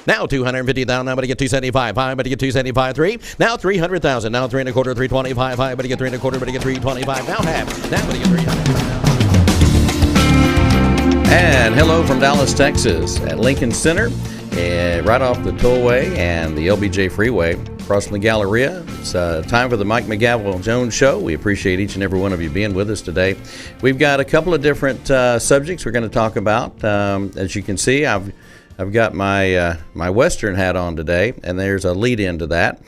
Now 250,000. Now, but to get 275. 5, but to get 275. 3. Now 300,000. Now 3 1/4. 325. 5, but to get 3 1/4. But to get 325. Now half. Now but to get 300. And hello from Dallas, Texas, at Lincoln Center, right off the tollway and the LBJ Freeway, across from the Galleria. It's time for the Mike McGavel Jones Show. We appreciate each and every one of you being with us today. We've got a couple of different subjects we're going to talk about. As you can see, I've got my Western hat on today, and there's a lead-in to that.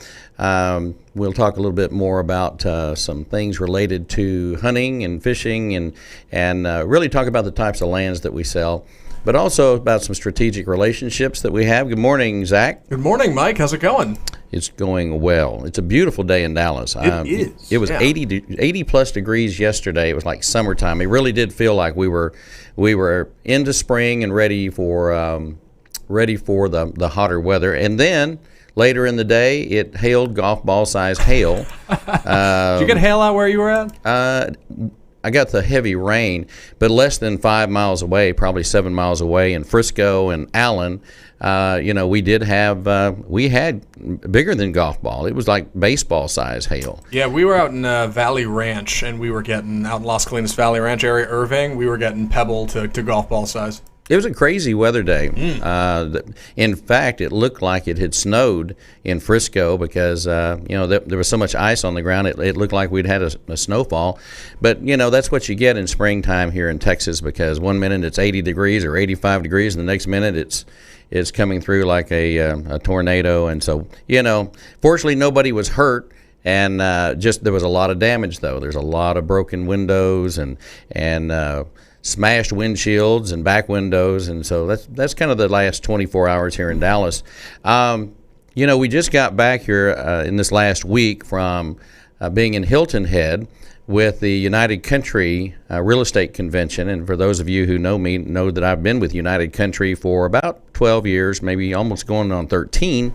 We'll talk a little bit more about some things related to hunting and fishing and really talk about the types of lands that we sell, but also about some strategic relationships that we have. Good morning, Zach. Good morning, Mike. How's it going? It's going well. It's a beautiful day in Dallas. It is. It was 80 plus degrees yesterday. It was like summertime. It really did feel like we were into spring and ready for the hotter weather. And then later in the day, it hailed, golf ball size hail. Did you get hail out where you were at? I got the heavy rain, but less than 5 miles away, probably 7 miles away in Frisco and Allen, we had bigger than golf ball. It was like baseball size hail. Yeah, we were out in Valley Ranch, and we were getting out in Las Colinas Valley Ranch area, Irving. We were getting pebble to golf ball size. It was a crazy weather day. In fact, it looked like it had snowed in Frisco because there was so much ice on the ground. It looked like we'd had a snowfall. But that's what you get in springtime here in Texas, because one minute it's 80 degrees or 85 degrees, and the next minute it's coming through like a tornado. And so fortunately nobody was hurt. And there was a lot of damage, though. There's a lot of broken windows and smashed windshields and back windows, and so that's kind of the last 24 hours here in Dallas. We just got back here in this last week from being in Hilton Head with the United Country Real Estate Convention, and for those of you who know me, know that I've been with United Country for about 12 years, maybe almost going on 13,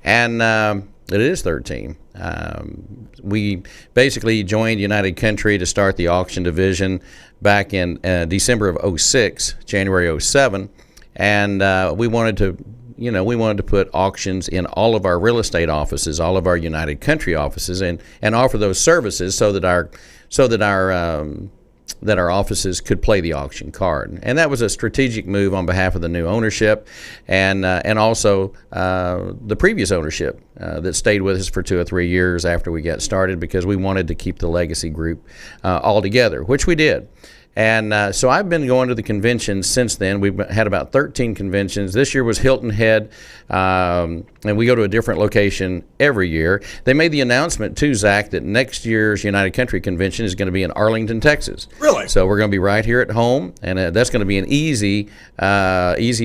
and it is 13. We basically joined United Country to start the auction division back in December of 06, January 07, and we wanted to put auctions in all of our real estate offices, all of our United Country offices, and offer those services so that our offices could play the auction card. And that was a strategic move on behalf of the new ownership and also the previous ownership that stayed with us for 2 or 3 years after we got started, because we wanted to keep the legacy group all together, which we did. And so I've been going to the conventions since then. We've had about 13 conventions. This year was Hilton Head, and we go to a different location every year. They made the announcement, too, Zach, that next year's United Country Convention is going to be in Arlington, Texas. Really? So we're going to be right here at home, and that's going to be an easy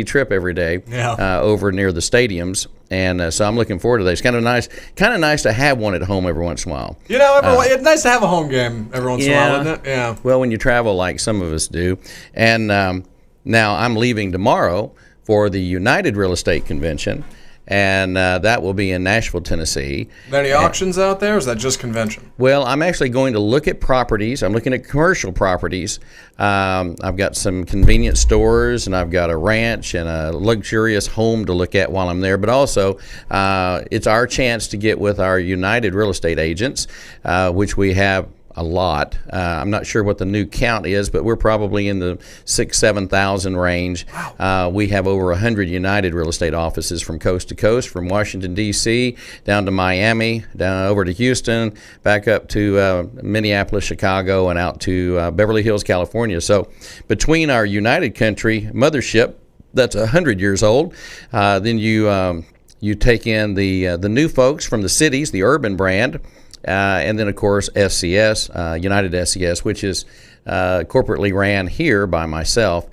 trip every day over near the stadiums. And so I'm looking forward to that. It's kind of nice to have one at home every once in a while. It's nice to have a home game every once in a while, isn't it? Yeah. Well, when you travel like some of us do. And now I'm leaving tomorrow for the United Real Estate Convention, and that will be in Nashville, Tennessee. Are there any auctions out there, or is that just convention? Well, I'm actually going to look at properties. I'm looking at commercial properties. I've got some convenience stores, and I've got a ranch and a luxurious home to look at while I'm there. But also, it's our chance to get with our United real estate agents, which we have a lot. I'm not sure what the new count is, but we're probably in the 7,000 range. Wow. We have over 100 United real estate offices from coast to coast, from Washington, D.C., down to Miami, down over to Houston, back up to Minneapolis, Chicago, and out to Beverly Hills, California. So between our United Country mothership, that's 100 years old, then you take in the new folks from the cities, the urban brand, and then, of course, SCS, United SCS, which is corporately ran here by myself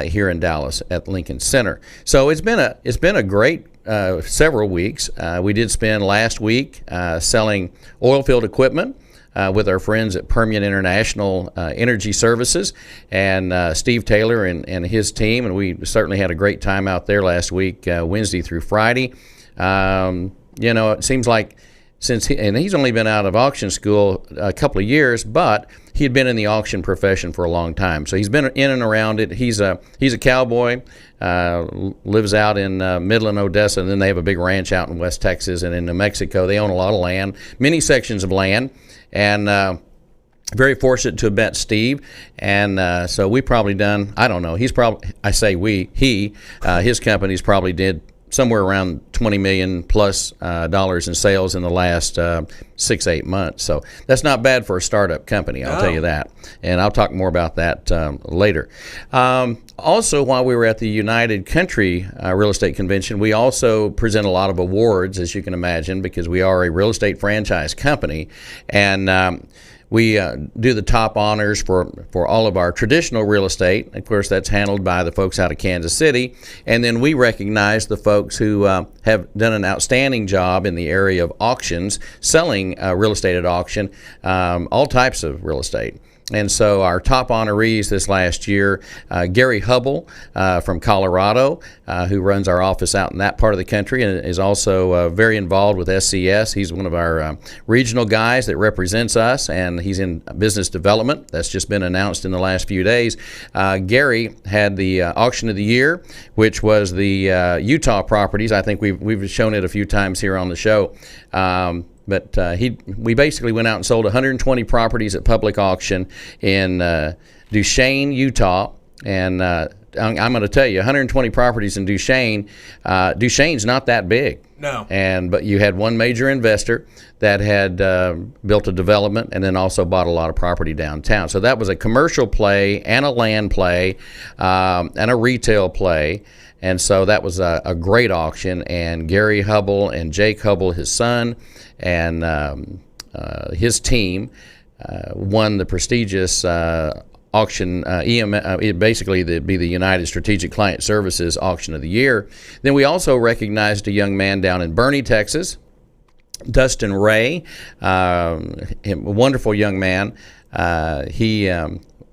here in Dallas at Lincoln Center. So it's been a great several weeks. We did spend last week selling oil field equipment with our friends at Permian International Energy Services and Steve Taylor and his team, and we certainly had a great time out there last week, Wednesday through Friday. It seems like and he's only been out of auction school a couple of years, but he had been in the auction profession for a long time. So he's been in and around it. He's a cowboy, lives out in Midland, Odessa, and then they have a big ranch out in West Texas and in New Mexico. They own a lot of land, many sections of land, and very fortunate to have met Steve. And so we probably done, I don't know, his company's probably did somewhere around $20 million plus dollars in sales in the last 6-8 months. So that's not bad for a startup company, I'll tell you that. And I'll talk more about that later. Also, while we were at the United Country Real Estate Convention, we also present a lot of awards, as you can imagine, because we are a real estate franchise company. And we do the top honors for all of our traditional real estate. Of course, that's handled by the folks out of Kansas City. And then we recognize the folks who have done an outstanding job in the area of auctions, selling real estate at auction, all types of real estate. And so our top honorees this last year, Gary Hubble from Colorado, who runs our office out in that part of the country and is also very involved with SCS. He's one of our regional guys that represents us, and he's in business development. That's just been announced in the last few days. Gary had the auction of the year, which was the Utah properties. I think we've shown it a few times here on the show. But we basically went out and sold 120 properties at public auction in Duchesne, Utah. And I'm going to tell you, 120 properties in Duchesne. Duchesne's not that big. No. But you had one major investor that had built a development and then also bought a lot of property downtown. So that was a commercial play and a land play and a retail play. And so that was a great auction. And Gary Hubble and Jake Hubble, his son, and his team won the prestigious auction, basically it'd be the United Strategic Client Services Auction of the Year. Then we also recognized a young man down in Boerne, Texas, Dustin Ray, a wonderful young man. He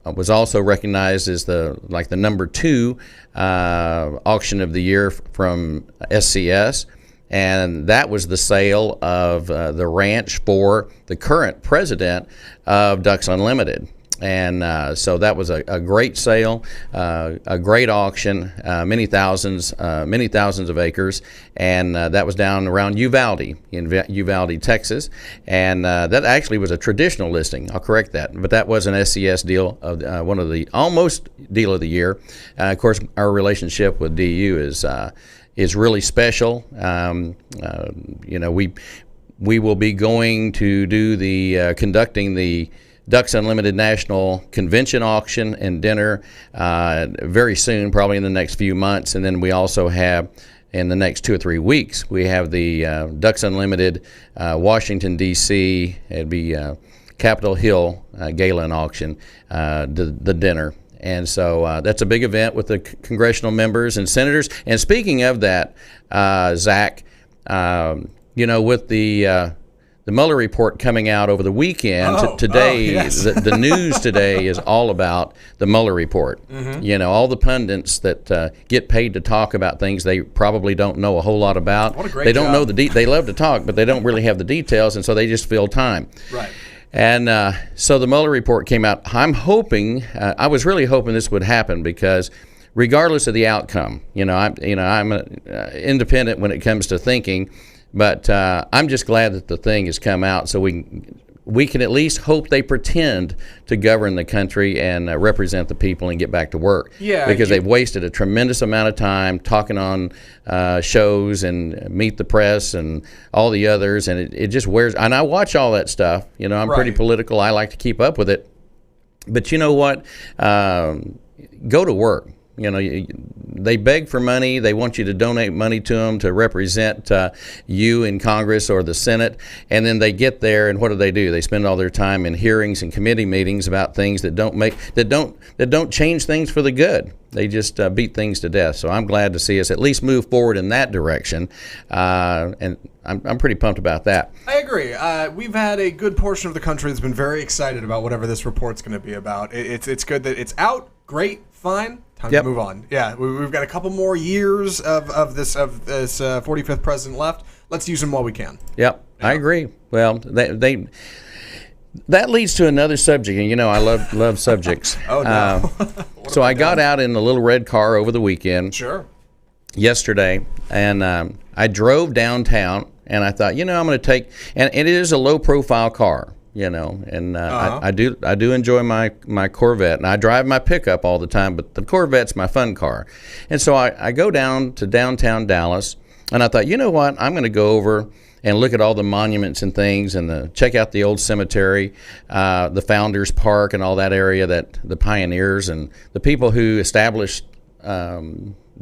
was also recognized as the number 2 auction of the year from SCS. And that was the sale of the ranch for the current president of Ducks Unlimited. And so that was a great sale, a great auction, many thousands of acres. And that was down around Uvalde, in Uvalde, Texas. And that actually was a traditional listing. I'll correct that. But that was an SCS deal, of one of the almost deal of the year. Of course, our relationship with DU is really special. We will be going to do conducting the Ducks Unlimited National Convention auction and dinner very soon, probably in the next few months. And then we also have, in the next 2 or 3 weeks, we have the Ducks Unlimited Washington, D.C. It'd be Capitol Hill Gala and auction, the dinner. And so that's a big event with the congressional members and senators. And speaking of that, Zach, with the Mueller report coming out over the weekend, today, yes. the news today is all about the Mueller report. Mm-hmm. All the pundits that get paid to talk about things they probably don't know a whole lot about. What a great They don't job. know they love to talk, but they don't really have the details, and so they just fill time. Right. And so the Mueller report came out. I was really hoping this would happen because regardless of the outcome, I'm independent when it comes to thinking, but I'm just glad that the thing has come out so we can at least hope they pretend to govern the country and represent the people and get back to work. Yeah, because they've wasted a tremendous amount of time talking on shows and Meet the Press and all the others, and it just wears. And I watch all that stuff. I'm pretty political. I like to keep up with it. But you know what? Go to work. They beg for money. They want you to donate money to them to represent you in Congress or the Senate, and then they get there, and what do? They spend all their time in hearings and committee meetings about things that don't change things for the good. They just beat things to death. So I'm glad to see us at least move forward in that direction, and I'm pretty pumped about that. I agree. We've had a good portion of the country that's been very excited about whatever this report's going to be about. It's good that it's out. Great. Fine. Time to move on. Yeah, we've got a couple more years of this 45th president left. Let's use them while we can. Yep. I agree. Well, that leads to another subject, and you know I love subjects. Oh no! So I got out in the little red car over the weekend. Sure. Yesterday, and I drove downtown, and I thought, I'm going to take, and it is a low-profile car, and I do enjoy my Corvette, and I drive my pickup all the time, but the Corvette's my fun car, and so I go down to downtown Dallas, and I thought, you know what, I'm going to go over and look at all the monuments and things, and check out the old cemetery, the Founders Park, and all that area, that the pioneers and the people who established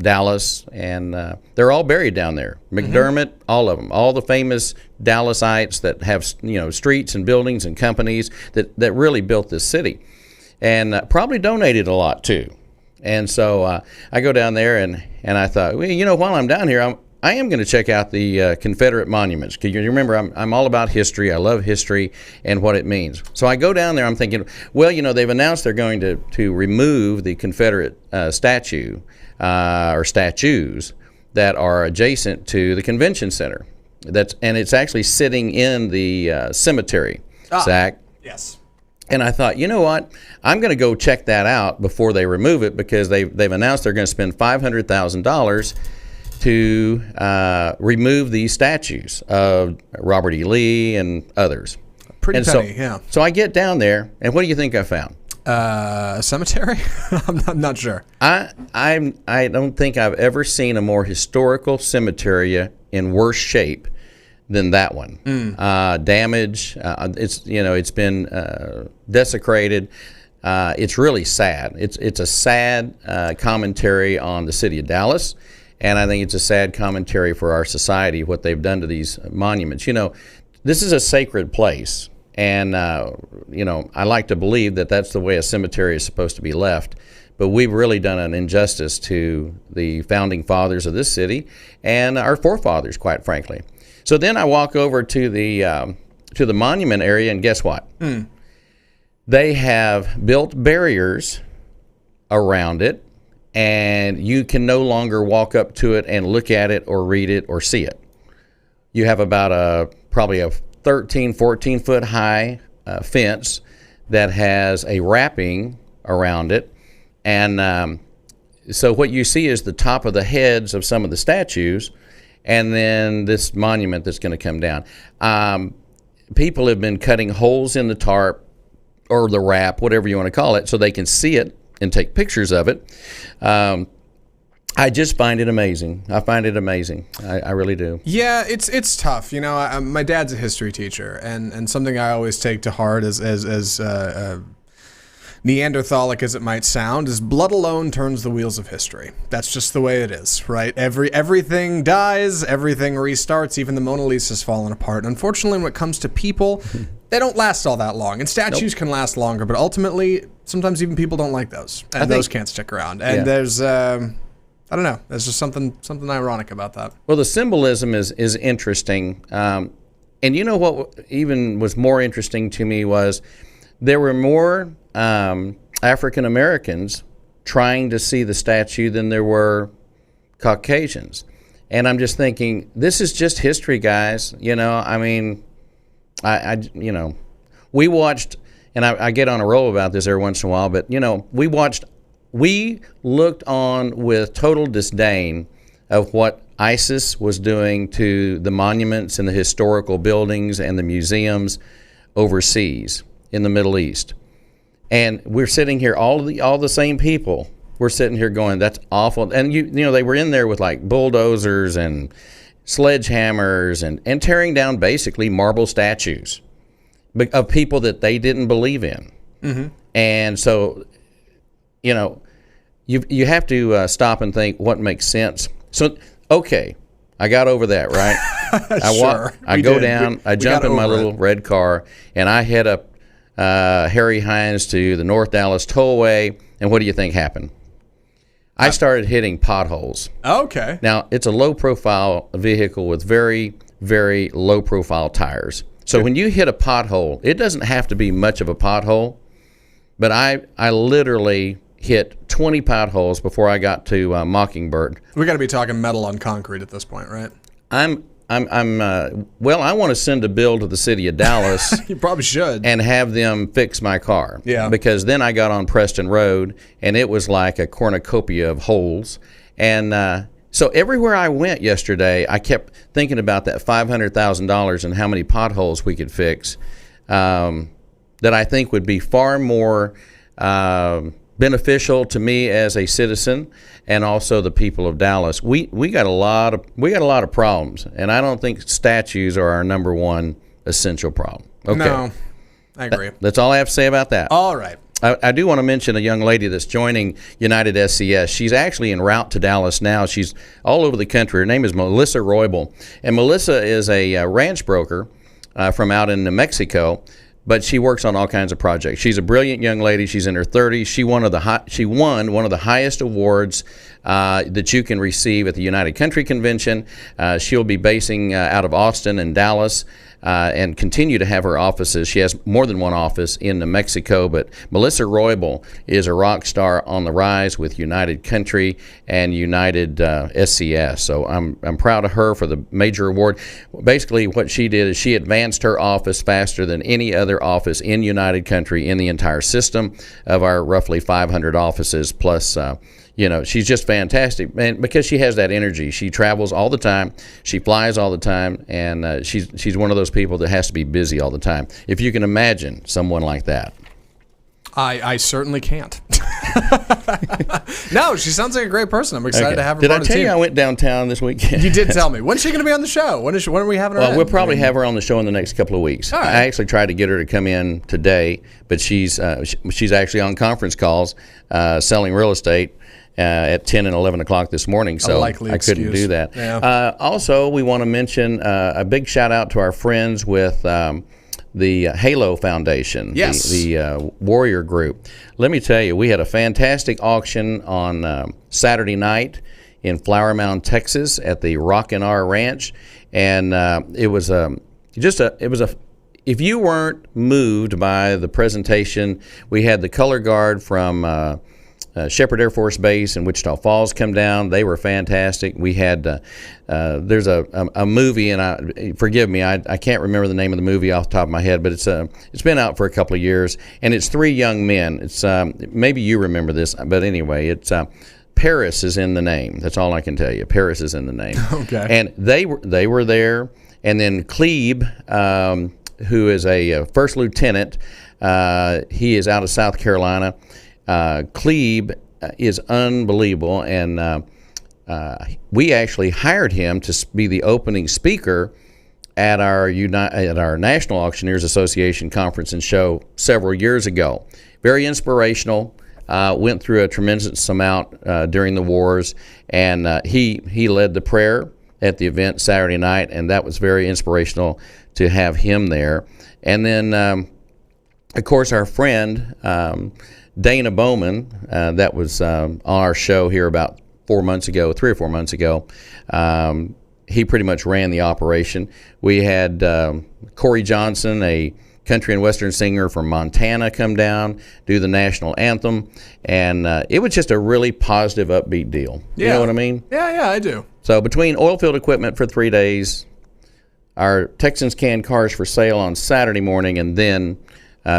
Dallas, and they're all buried down there. McDermott, all of them, all the famous Dallasites that have streets and buildings and companies that really built this city, and probably donated a lot too. And so I go down there, and I thought, well, while I'm down here, I am going to check out the Confederate monuments, because you remember I'm all about history. I love history and what it means. So I go down there. I'm thinking, well, they've announced they're going to remove the Confederate statue or statues that are adjacent to the convention center. And it's actually sitting in the cemetery, Zach. Yes. And I thought, you know what? I'm going to go check that out before they remove it, because they've announced they're going to spend $500,000 to remove these statues of Robert E. Lee and others. Pretty penny, yeah. So I get down there, and what do you think I found? A cemetery? I'm not sure. I don't think I've ever seen a more historical cemetery in worse shape than that one. Damage. It's been desecrated. It's really sad. It's a sad commentary on the city of Dallas. And I think it's a sad commentary for our society, what they've done to these monuments. This is a sacred place. And, I like to believe that that's the way a cemetery is supposed to be left. But we've really done an injustice to the founding fathers of this city and our forefathers, quite frankly. So then I walk over to the monument area, and guess what? They have built barriers around it, and you can no longer walk up to it and look at it or read it or see it. You have about probably a 13, 14 foot high fence that has a wrapping around it. And so what you see is the top of the heads of some of the statues, and then this monument that's going to come down. People have been cutting holes in the tarp or the wrap, whatever you want to call it, so they can see it and take pictures of it. I just find it amazing. I find it amazing. I really do. Yeah, it's tough. My dad's a history teacher, and something I always take to heart as Neanderthalic as it might sound, is blood alone turns the wheels of history. That's just the way it is, right? Everything dies, everything restarts, even the Mona Lisa's fallen apart. Unfortunately, when it comes to people, they don't last all that long. And statues can last longer, but ultimately, sometimes even people don't like those. And those can't stick around. And there's, I don't know, there's just something ironic about that. Well, the symbolism is interesting. And you know what even was more interesting to me was there were more African Americans trying to see the statue than there were Caucasians. And I'm just thinking, this is just history, guys. We watched, and I get on a roll about this every once in a while, but, we looked on with total disdain of what ISIS was doing to the monuments and the historical buildings and the museums overseas in the Middle East. And we're sitting here, all the same people, we're sitting here going, that's awful. And they were in there with like bulldozers and sledgehammers and tearing down basically marble statues of people that they didn't believe in. Mm-hmm. And so, you have to stop and think what makes sense. So, okay, I got over that, right? Sure. I go down, I jump in my little red car, and I head up Harry Hines to the North Dallas Tollway, and what do you think happened? I started hitting potholes. Okay. Now, it's a low-profile vehicle with very, very low-profile tires. So when you hit a pothole, it doesn't have to be much of a pothole, but I literally hit 20 potholes before I got to Mockingbird. We got to be talking metal on concrete at this point, right? I'm well, I want to send a bill to the city of Dallas. You probably should. And have them fix my car. Yeah. Because then I got on Preston Road, and it was like a cornucopia of holes. And so everywhere I went yesterday, I kept thinking about that $500,000 and how many potholes we could fix that I think would be far more beneficial to me as a citizen and also the people of Dallas. We got a lot of problems, and I don't think statues are our number one essential problem. Okay. No, I agree. That's all I have to say about that. All right. I do want to mention a young lady that's joining United SCS. She's actually en route to Dallas now. She's all over the country. Her name is Melissa Roybal, and Melissa is a ranch broker from out in New Mexico. But she works on all kinds of projects. She's a brilliant young lady. She's in her 30s. She won one of the highest awards that you can receive at the United Country Convention. She'll be basing out of Austin and Dallas and continue to have her offices. She has more than one office in New Mexico. But Melissa Roybal is a rock star on the rise with United Country and United SCS. So I'm proud of her for the major award. Basically, what she did is she advanced her office faster than any other office in United Country in the entire system of our roughly 500 offices. Plus, she's just fantastic, and because she has that energy. She travels all the time, she flies all the time, and she's one of those people that has to be busy all the time. If you can imagine someone like that. I certainly can't. No, she sounds like a great person. I'm excited to have her. Did part I of tell the you team. I went downtown this weekend? You did tell me. When's she going to be on the show? When are we having her? Well, in? we'll probably have her on the show in the next couple of weeks. All right. I actually tried to get her to come in today, but she's actually on conference calls selling real estate at 10 and 11 o'clock this morning, so I couldn't do that. Yeah. Also, we want to mention a big shout out to our friends with the Halo Foundation, yes. the Warrior Group. Let me tell you, we had a fantastic auction on Saturday night in Flower Mound, Texas, at the Rockin' R Ranch, and it was if you weren't moved by the presentation, we had the color guard from Shepherd Air Force Base in Wichita Falls come down. They were fantastic. We had there's a movie, and forgive me, I can't remember the name of the movie off the top of my head, but it's been out for a couple of years, and it's three young men. It's maybe you remember this, but anyway, it's Paris is in the name. That's all I can tell you. Paris is in the name. Okay. And they were there, and then Klebe, who is a first lieutenant, he is out of South Carolina. Klebe is unbelievable, and we actually hired him to be the opening speaker at our National Auctioneers Association conference and show several years ago. Very inspirational. Went through a tremendous amount during the wars, and he led the prayer at the event Saturday night, and that was very inspirational to have him there. And then, of course, our friend Dana Bowman, that was on our show here about 3 or 4 months ago. He pretty much ran the operation. We had Corey Johnson, a country and western singer from Montana, come down, do the national anthem, and it was just a really positive, upbeat deal. You know what I mean? Yeah, I do. So between oilfield equipment for 3 days, our Texans Can Cars for Sale on Saturday morning, and then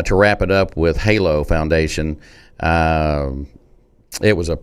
to wrap it up with Halo Foundation, it was a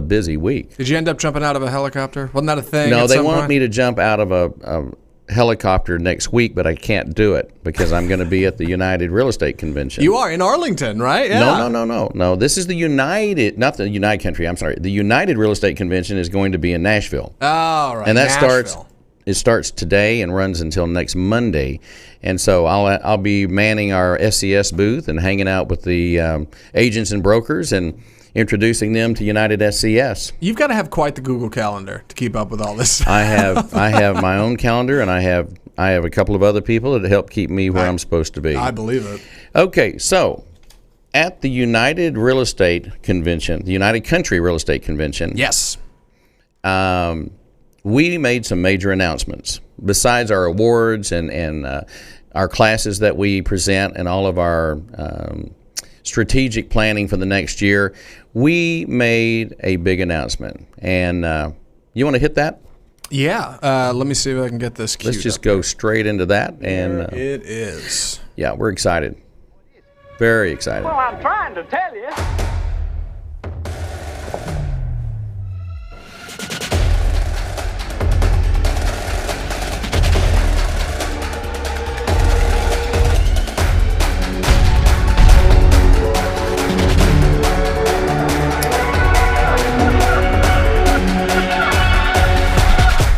busy week. Did you end up jumping out of a helicopter? Wasn't that a thing? No, they want me to jump out of a helicopter next week, but I can't do it because I'm going to be at the United Real Estate Convention. You are in Arlington, right? Yeah. No. This is the United, not the United Country. I'm sorry. The United Real Estate Convention is going to be in Nashville. Oh, right. And that Nashville. starts today and runs until next Monday. And so I'll be manning our SCS booth and hanging out with the agents and brokers and introducing them to United SCS. You've got to have quite the Google Calendar to keep up with all this. I have my own calendar, and I have a couple of other people that help keep me where I'm supposed to be. I believe it. Okay, so at the United Real Estate Convention, the United Country Real Estate Convention. Yes. We made some major announcements. Besides our awards and our classes that we present and all of our strategic planning for the next year, we made a big announcement. And you want to hit that? Yeah. Let me see if I can get this queued Let's just up. go straight into that. And It is. yeah, we're excited. Very excited. Well, I'm trying to tell you.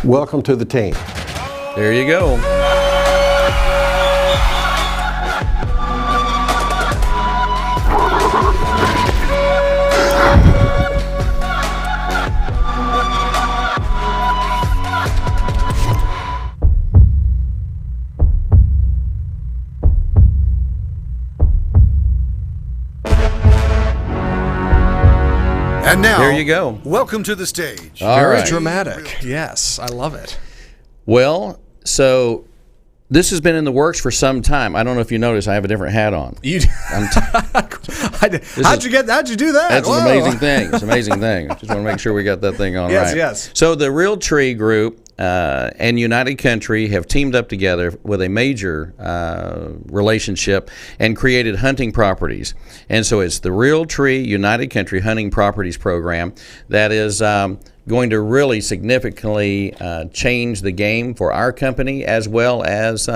Welcome to the team. There you go. And now, There you go. welcome to the stage. All Very right. dramatic. Yes, I love it. Well, so this has been in the works for some time. I don't know if you noticed, I have a different hat on. You. I'm How'd you do that? That's Whoa. an amazing thing. It's an amazing thing. Just want to make sure we got that thing on Yes, right. yes. So the Realtree Group and United Country have teamed up together with a major relationship and created hunting properties. And so it's the Realtree United Country Hunting Properties Program that is going to really significantly change the game for our company as well as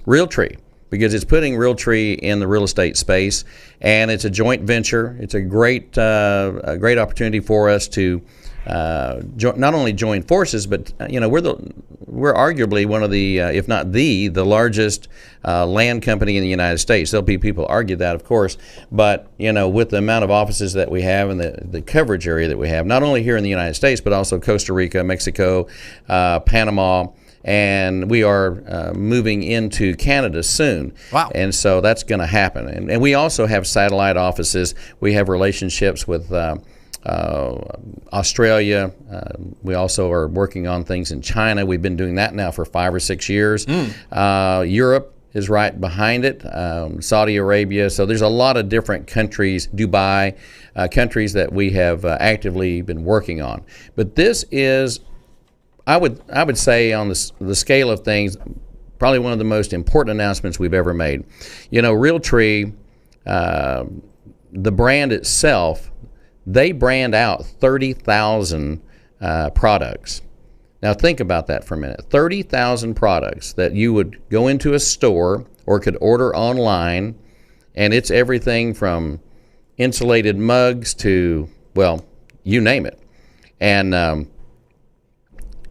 Realtree, because it's putting Realtree in the real estate space, and it's a joint venture. It's a great opportunity for us to not only join forces, but we're arguably one of the, if not the largest land company in the United States. There'll be people argue that, of course, but with the amount of offices that we have and the coverage area that we have, not only here in the United States, but also Costa Rica, Mexico, Panama. And we are moving into Canada soon. Wow. And so that's going to happen. And we also have satellite offices. We have relationships with Australia. We also are working on things in China. We've been doing that now for 5 or 6 years. Europe is right behind it, Saudi Arabia. So there's a lot of different countries, Dubai, countries that we have actively been working on. But this is, I would say, on the scale of things, probably one of the most important announcements we've ever made. Realtree, the brand itself, they brand out 30,000 products. Now think about that for a minute. 30,000 products that you would go into a store or could order online, and it's everything from insulated mugs to, well, you name it. And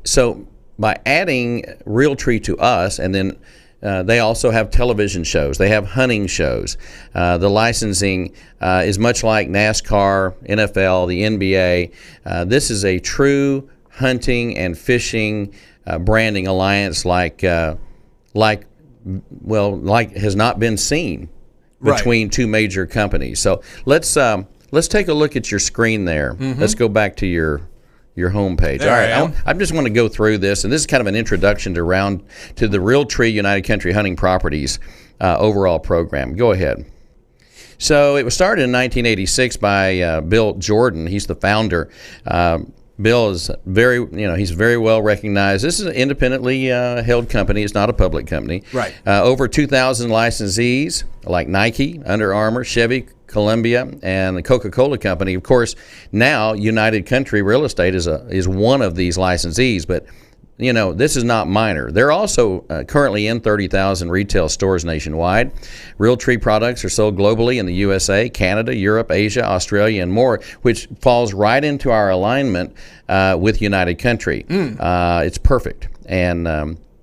so by adding Realtree to us, and then they also have television shows. They have hunting shows. The licensing is much like NASCAR, NFL, the NBA. This is a true hunting and fishing branding alliance like has not been seen between two major companies. So let's take a look at your screen there. Let's go back to your homepage. There All right, I am. I just want to go through this, and this is kind of an introduction to the Realtree United Country Hunting Properties overall program. Go ahead. So it was started in 1986 by Bill Jordan. He's the founder. Bill is he's very well recognized. This is an independently held company. It's not a public company. Right. Over 2,000 licensees like Nike, Under Armour, Chevy, Columbia, and the Coca-Cola Company. Of course, now United Country Real Estate is one of these licensees, but this is not minor. They're also currently in 30,000 retail stores nationwide. Realtree products are sold globally in the USA, Canada, Europe, Asia, Australia, and more, which falls right into our alignment with United Country. It's perfect.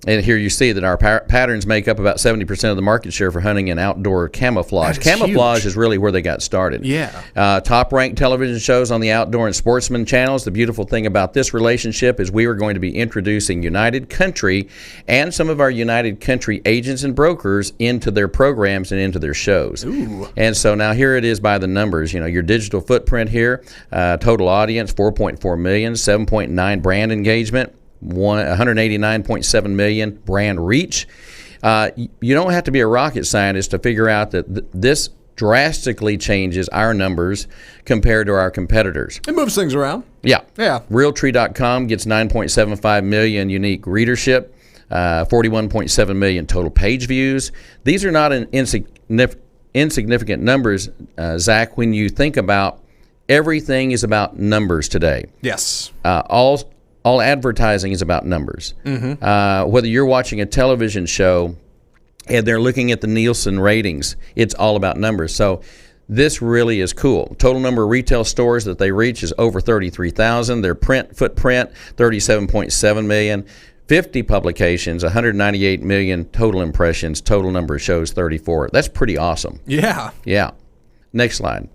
And here you see that our patterns make up about 70% of the market share for hunting and outdoor camouflage. That is Camouflage huge. is really where they got started. Yeah. Top-ranked television shows on the outdoor and sportsman channels. The beautiful thing about this relationship is we are going to be introducing United Country and some of our United Country agents and brokers into their programs and into their shows. Ooh. And so now here it is by the numbers. Your digital footprint here, total audience, 4.4 million, 7.9 brand engagement, 189.7 million brand reach. You don't have to be a rocket scientist to figure out that this drastically changes our numbers compared to our competitors. It moves things around. Yeah. Yeah. Realtree.com gets 9.75 million unique readership, 41.7 million total page views. These are not insignificant numbers, Zach, when you think about everything is about numbers today. Yes. All advertising is about numbers. Whether you're watching a television show and they're looking at the Nielsen ratings, it's all about numbers. So this really is cool. Total number of retail stores that they reach is over 33,000. Their print footprint, 37.7 million. 50 publications, 198 million total impressions. Total number of shows, 34. That's pretty awesome. Yeah. Yeah. Next slide.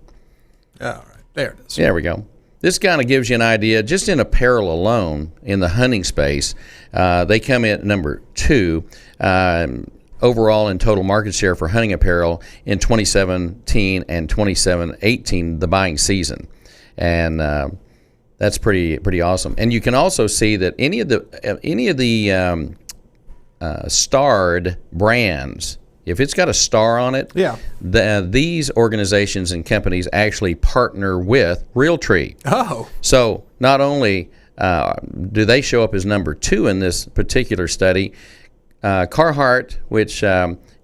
All right. There it is. There we go. This kind of gives you an idea. Just in apparel alone, in the hunting space, they come in at number 2 overall in total market share for hunting apparel in 2017 and 2018, the buying season. And that's pretty awesome. And you can also see that any of the starred brands, if it's got a star on it, these organizations and companies actually partner with Realtree. Oh. So not only do they show up as number 2 in this particular study, Carhartt, which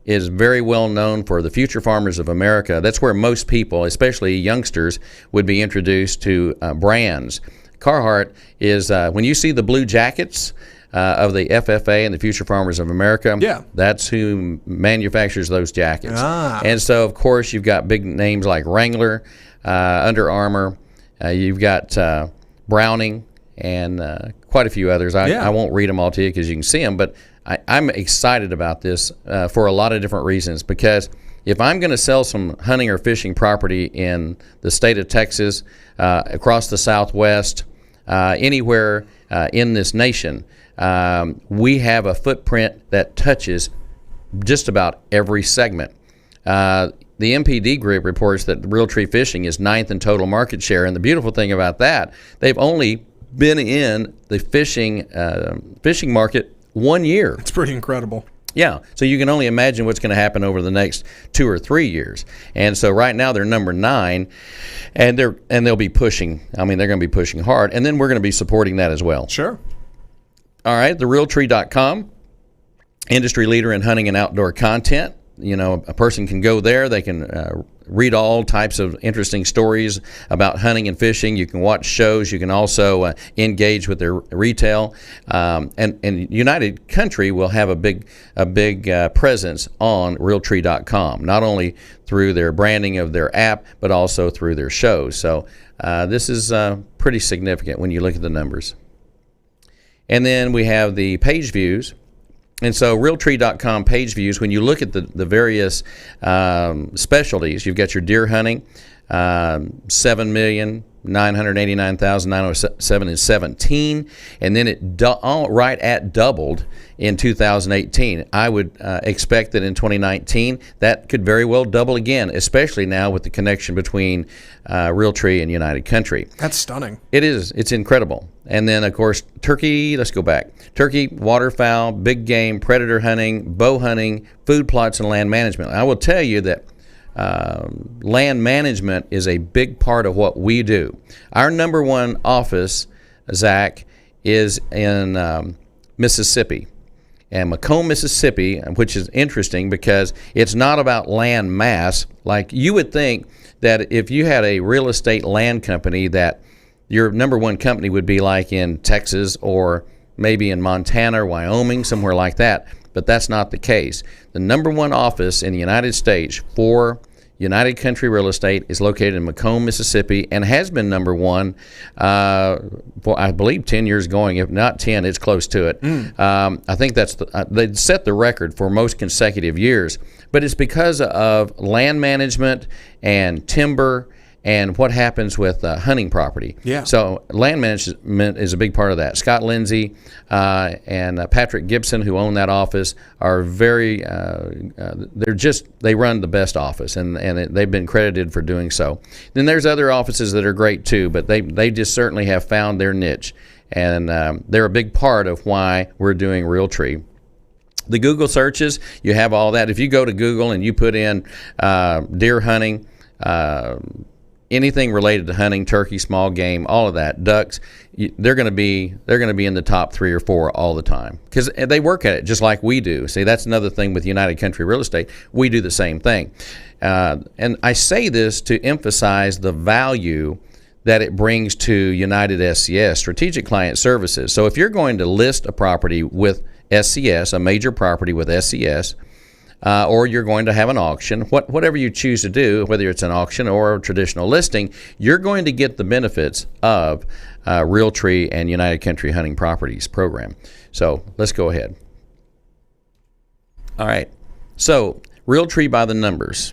is very well known for the future farmers of America. That's where most people, especially youngsters, would be introduced to brands. Carhartt is, when you see the blue jackets of the FFA and the Future Farmers of America, that's who manufactures those jackets. And so, of course, you've got big names like Wrangler, Under Armour, you've got Browning, and quite a few others. I won't read them all to you because you can see them, but I'm excited about this for a lot of different reasons, because if I'm going to sell some hunting or fishing property in the state of Texas, across the Southwest, anywhere in this nation, we have a footprint that touches just about every segment. The MPD group reports that Realtree Fishing is 9th in total market share, and the beautiful thing about that, they've only been in the fishing market 1 year. It's pretty incredible. Yeah, so you can only imagine what's going to happen over the next 2 or 3 years. And so right now they're number 9, and they'll be pushing. I mean, they're going to be pushing hard, and then we're going to be supporting that as well. Sure. All right, the Realtree.com, industry leader in hunting and outdoor content. You know, a person can go there. They can read all types of interesting stories about hunting and fishing. You can watch shows. You can also engage with their retail. And United Country will have a big presence on Realtree.com, not only through their branding of their app, but also through their shows. So this is pretty significant when you look at the numbers. And then we have the page views. And so Realtree.com page views, when you look at the various specialties, you've got your deer hunting, 7,989,907 in 17, and then it right at doubled in 2018. I would expect that in 2019 that could very well double again, especially now with the connection between Realtree and United Country. That's stunning. It is. It's incredible. And then, of course, turkey, let's go back. Turkey, waterfowl, big game, predator hunting, bow hunting, food plots, and land management. I will tell you that land management is a big part of what we do. Our number 1 office, Zach, is in Mississippi. And Macomb, Mississippi, which is interesting because it's not about land mass. Like you would think that if you had a real estate land company, that your number 1 company would be like in Texas or maybe in Montana or Wyoming, somewhere like that. But that's not the case. The number 1 office in the United States for United Country Real Estate is located in Macomb, Mississippi, and has been number 1 for, I believe, 10 years going. If not 10, it's close to it. I think that's they set the record for most consecutive years. But it's because of land management and timber and what happens with hunting property. Yeah. So land management is a big part of that. Scott Lindsay and Patrick Gibson, who own that office, are very, they run the best office, and they've been credited for doing so. Then there's other offices that are great too, but they just certainly have found their niche, and they're a big part of why we're doing Realtree. The Google searches, you have all that. If you go to Google and you put in deer hunting, anything related to hunting, turkey, small game, all of that, ducks, they're going to be in the top 3 or 4 all the time because they work at it just like we do. See, that's another thing with United Country Real Estate. We do the same thing, and I say this to emphasize the value that it brings to United SCS, Strategic Client Services. So if you're going to list a property with SCS, a major property with SCS, or you're going to have an auction, whatever you choose to do, whether it's an auction or a traditional listing, you're going to get the benefits of Realtree and United Country Hunting Properties program. So let's go ahead. All right. So Realtree by the numbers.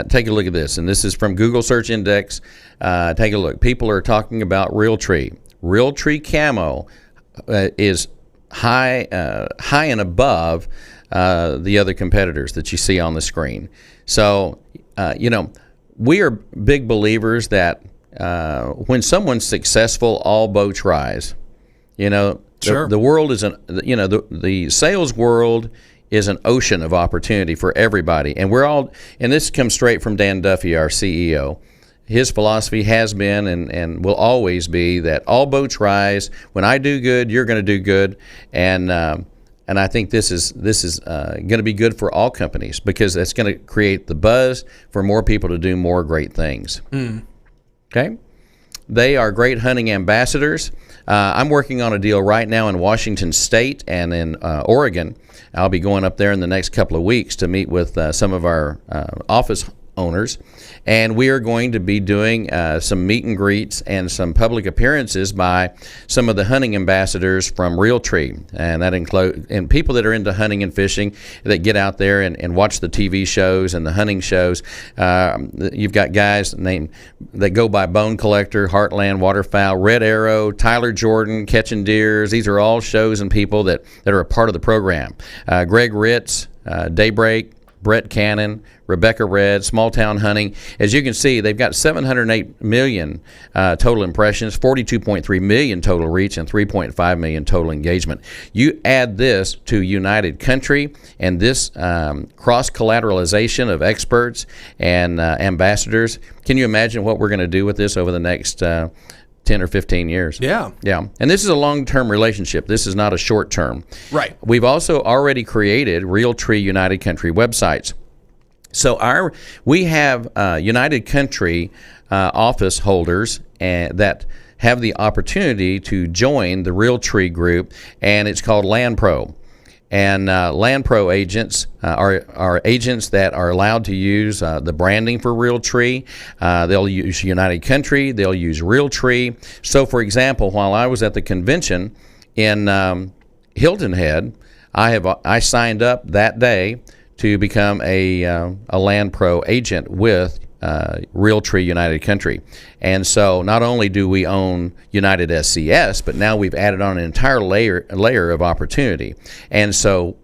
Take a look at this, and this is from Google Search Index. Take a look. People are talking about Realtree. Realtree Camo is high and above the other competitors that you see on the screen. So, we are big believers that when someone's successful, all boats rise. Sure. The world is the sales world is an ocean of opportunity for everybody, and this comes straight from Dan Duffy, our CEO. His philosophy has been and will always be that all boats rise. When I do good, you're going to do good, and I think this is going to be good for all companies because it's going to create the buzz for more people to do more great things. Okay, they are great hunting ambassadors. I'm working on a deal right now in Washington State and in Oregon. I'll be going up there in the next couple of weeks to meet with some of our office owners, and we are going to be doing some meet and greets and some public appearances by some of the hunting ambassadors from Realtree, and that include people that are into hunting and fishing that get out there and watch the TV shows and the hunting shows. You've got guys that go by Bone Collector, Heartland Waterfowl, Red Arrow, Tyler Jordan, Catching Deers. These are all shows and people that are a part of the program. Greg Ritz, Daybreak, Brett Cannon, Rebecca Red, Small Town Hunting. As you can see, they've got 708 million total impressions, 42.3 million total reach, and 3.5 million total engagement. You add this to United Country and this cross-collateralization of experts and ambassadors. Can you imagine what we're going to do with this over the next 10 or 15 years? Yeah. And this is a long-term relationship. This is not a short-term. Right. We've also already created Realtree United Country websites. So we have United Country office holders that have the opportunity to join the Realtree group, and it's called Land Pro. And Land Pro agents are agents that are allowed to use the branding for Realtree. They'll use United Country. They'll use Realtree. So, for example, while I was at the convention in Hilton Head, I signed up that day to become a Land Pro agent with Realtree United Country. And so not only do we own United SCS, but now we've added on an entire layer of opportunity. And so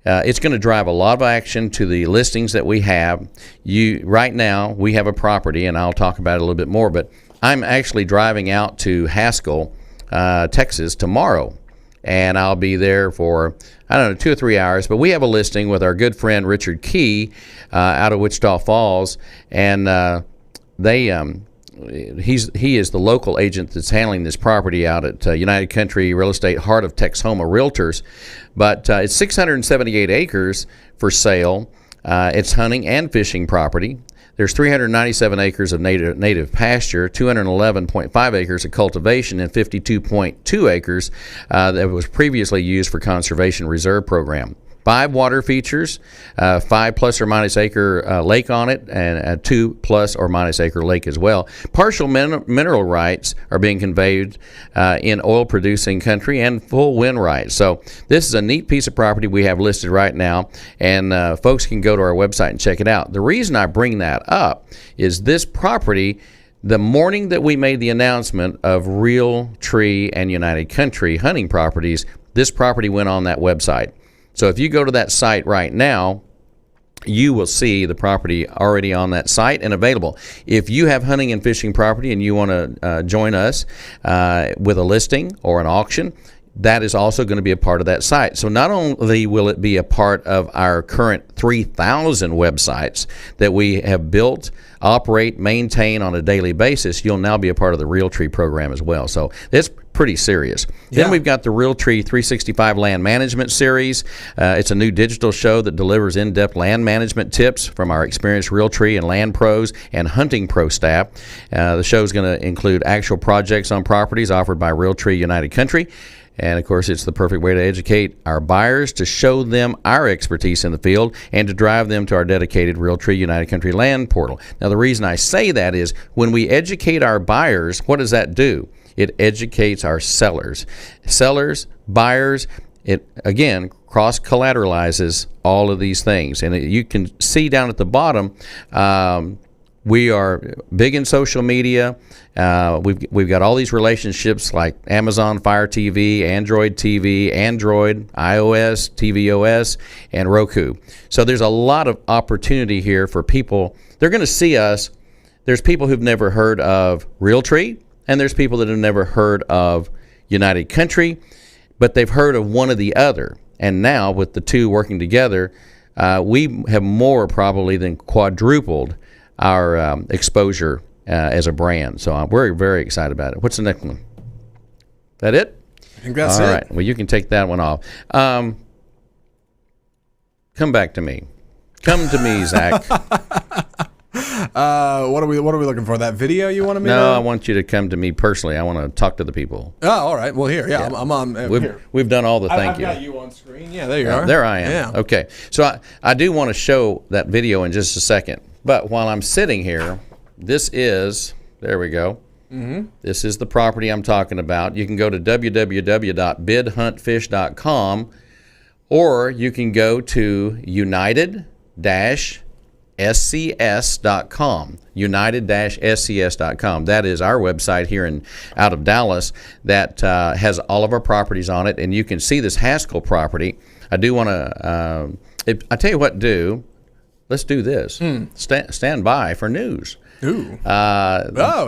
it's going to drive a lot of action to the listings that we have. Right now, we have a property, and I'll talk about it a little bit more, but I'm actually driving out to Haskell, Texas tomorrow. And I'll be there for, 2 or 3 hours. But we have a listing with our good friend Richard Key out of Wichita Falls, and he is the local agent that's handling this property out at United Country Real Estate, Heart of Texhoma Realtors. But it's 678 acres for sale. It's hunting and fishing property. There's 397 acres of native pasture, 211.5 acres of cultivation, and 52.2 acres that was previously used for conservation reserve program. 5 water features, 5 plus or minus acre lake on it, and a 2 plus or minus acre lake as well. Partial mineral rights are being conveyed in oil producing country, and full wind rights. So this is a neat piece of property we have listed right now, and folks can go to our website and check it out. The reason I bring that up is this property, the morning that we made the announcement of Realtree and United Country hunting properties, this property went on that website. So if you go to that site right now, you will see the property already on that site and available. If you have hunting and fishing property and you want to join us with a listing or an auction, that is also going to be a part of that site. So not only will it be a part of our current 3,000 websites that we have built, operate, maintain on a daily basis, you'll now be a part of the Realtree program as well. So it's pretty serious. Yeah. Then we've got the Realtree 365 Land Management Series. It's a new digital show that delivers in-depth land management tips from our experienced Realtree and land pros and hunting pro staff. The show is going to include actual projects on properties offered by Realtree United Country. And, of course, it's the perfect way to educate our buyers, to show them our expertise in the field, and to drive them to our dedicated Realtree United Country land portal. Now, the reason I say that is when we educate our buyers, what does that do? It educates our sellers. Sellers, buyers, it, again, cross-collateralizes all of these things. And you can see down at the bottom, we are big in social media. We've got all these relationships like Amazon Fire TV, Android TV, Android, iOS, tvOS, and Roku. So there's a lot of opportunity here for people. They're going to see us. There's people who've never heard of Realtree, and there's people that have never heard of United Country, but they've heard of one or the other. And now with the two working together, we have more probably than quadrupled our exposure as a brand. So we're very excited about it. What's the next one? That it? I think that's it. All right. Well, you can take that one off. Come back to me. Come to me, Zach. What are we looking for? That video you want me to? No, I want you to come to me personally. I want to talk to the people. Oh, all right. Well, here, yeah. I'm on. We've done all the thank I've you. got you on screen. Yeah, there you are. There I am. Yeah. Okay. So I do want to show that video in just a second. But while I'm sitting here, this is, there we go. Mm-hmm. This is the property I'm talking about. You can go to www.bidhuntfish.com, or you can go to united-scs.com. united-scs.com. That is our website here out of Dallas that has all of our properties on it, and you can see this Haskell property. I do want to, I tell you what, let's do this. Stand by for news. Ooh.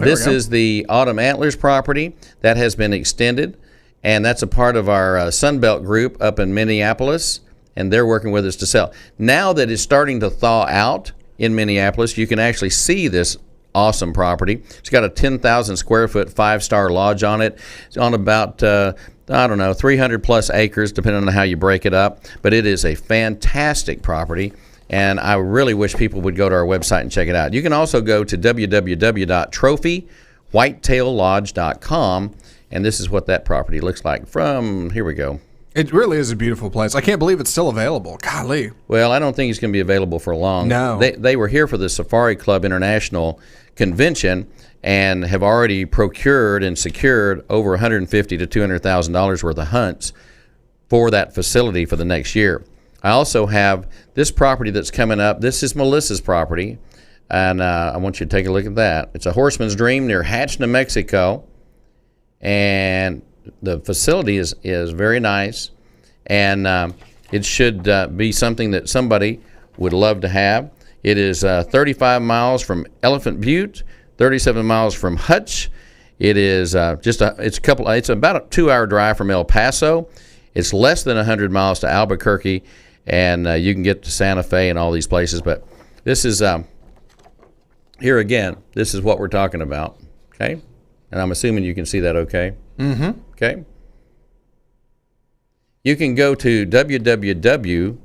This is the Autumn Antlers property that has been extended, and that's a part of our Sunbelt group up in Minneapolis, and they're working with us to sell. Now that it's starting to thaw out in Minneapolis, you can actually see this awesome property. It's got a 10,000 square foot 5-star lodge on it. It's on about 300 plus acres, depending on how you break it up, but it is a fantastic property. And I really wish people would go to our website and check it out. You can also go to www.trophy-whitetail-lodge.com, and this is what that property looks like from, here we go. It really is a beautiful place. I can't believe it's still available. Golly. Well, I don't think it's going to be available for long. No. They were here for the Safari Club International Convention and have already procured and secured over $150,000 to $200,000 worth of hunts for that facility for the next year. I also have this property that's coming up. This is Melissa's property, and I want you to take a look at that. It's a Horseman's Dream near Hatch, New Mexico, and the facility is very nice, and it should be something that somebody would love to have. It is 35 miles from Elephant Butte, 37 miles from Hutch. It is it's about a 2-hour drive from El Paso. It's less than 100 miles to Albuquerque. And you can get to Santa Fe and all these places. But this is, here again, this is what we're talking about, okay? And I'm assuming you can see that okay? Mm-hmm. Okay? You can go to www.n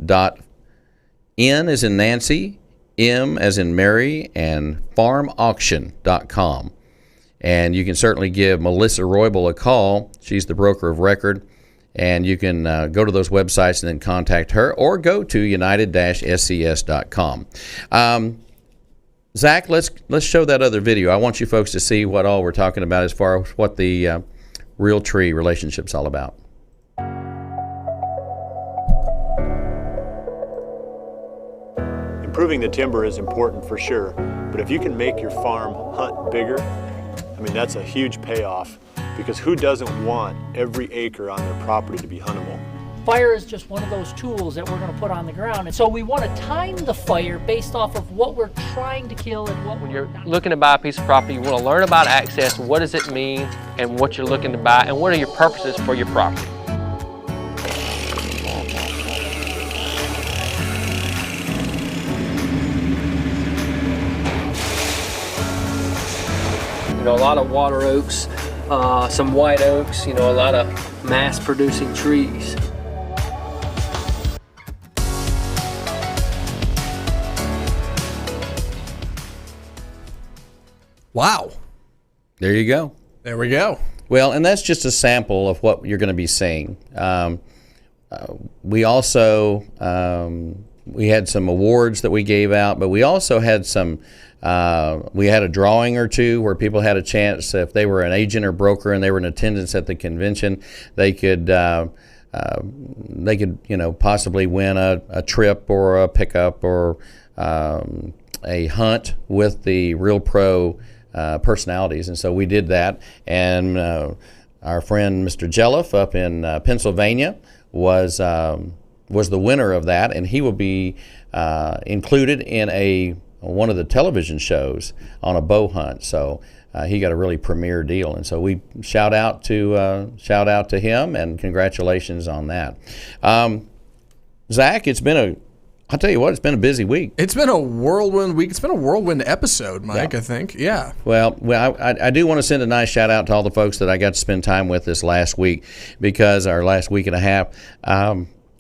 as in Nancy, M as in Mary, and farmauction.com. And you can certainly give Melissa Roybal a call. She's the broker of record. And you can go to those websites and then contact her, or go to united-scs.com. Zach, let's show that other video. I want you folks to see what all we're talking about as far as what the Realtree relationship's all about. Improving the timber is important for sure, but if you can make your farm hunt bigger, I mean, that's a huge payoff. Because who doesn't want every acre on their property to be huntable? Fire is just one of those tools that we're going to put on the ground. And so we want to time the fire based off of what we're trying to kill and what When you're looking to buy a piece of property, you want to learn about access, what does it mean, and what you're looking to buy, and what are your purposes for your property. a lot of water oaks, some white oaks, a lot of mass-producing trees. Wow. There you go. There we go. Well, and that's just a sample of what you're going to be seeing. We also we had some awards that we gave out, but we also had some. We had a drawing or two where people had a chance, if they were an agent or broker and they were in attendance at the convention, they could possibly win a trip or a pickup or a hunt with the Real Pro personalities, and so we did that. And our friend Mr. Jelliff up in Pennsylvania was the winner of that, and he will be included in one of the television shows on a bow hunt. So he got a really premier deal, and so we shout out to him and congratulations on that. Zach, I'll tell you what, it's been a busy week. It's been a whirlwind week. It's been a whirlwind episode, Mike, I think. Yeah. Well, I do want to send a nice shout out to all the folks that I got to spend time with this last week, because our last week and a half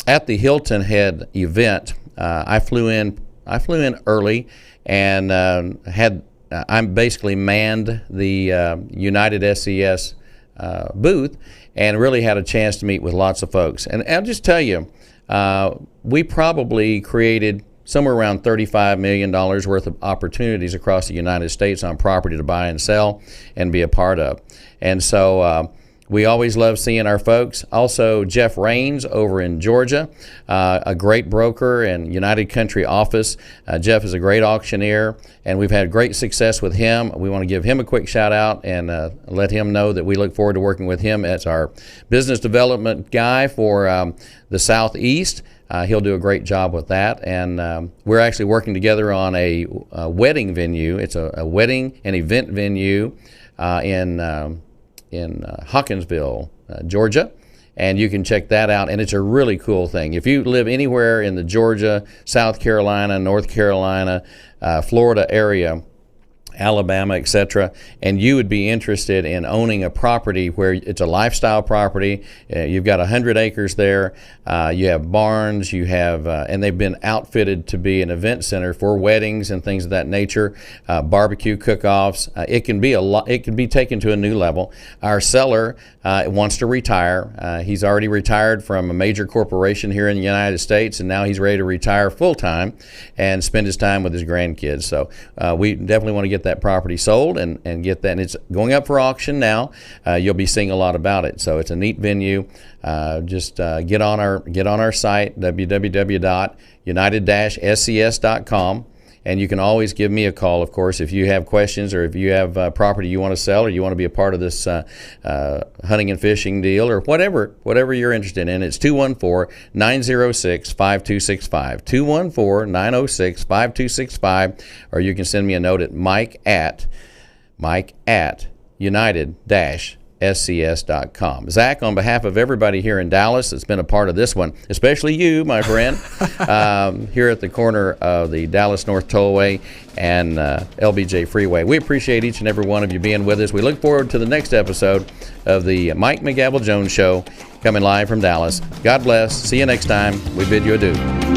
at the Hilton Head event, I flew in early and I basically manned the United SCS booth and really had a chance to meet with lots of folks. And I'll just tell you, we probably created somewhere around $35 million worth of opportunities across the United States on property to buy and sell and be a part of. And so we always love seeing our folks. Also, Jeff Raines over in Georgia, a great broker and United Country office. Jeff is a great auctioneer, and we've had great success with him. We want to give him a quick shout out and let him know that we look forward to working with him as our business development guy for the Southeast. He'll do a great job with that. And we're actually working together on a wedding venue. It's a wedding and event venue in Hawkinsville, Georgia, and you can check that out, and it's a really cool thing. If you live anywhere in the Georgia, South Carolina, North Carolina, Florida area, Alabama, etc., and you would be interested in owning a property where it's a lifestyle property, you've got 100 acres there, you have barns, you have, and they've been outfitted to be an event center for weddings and things of that nature, barbecue cook-offs. It can be it can be taken to a new level. Our seller wants to retire. He's already retired from a major corporation here in the United States, and now he's ready to retire full-time and spend his time with his grandkids. So we definitely want to get that property sold and get that. And it's going up for auction now. You'll be seeing a lot about it. So it's a neat venue. Just get on our site, www.united-scs.com. And you can always give me a call, of course, if you have questions or if you have property you want to sell or you want to be a part of this hunting and fishing deal or whatever you're interested in. It's 214-906-5265, 214-906-5265, or you can send me a note at mike at united-scs.com. Zach, on behalf of everybody here in Dallas that's been a part of this one, especially you, my friend, here at the corner of the Dallas North Tollway and LBJ Freeway, we appreciate each and every one of you being with us. We look forward to the next episode of the Mike McGavel Jones Show coming live from Dallas. God bless. See you next time. We bid you adieu.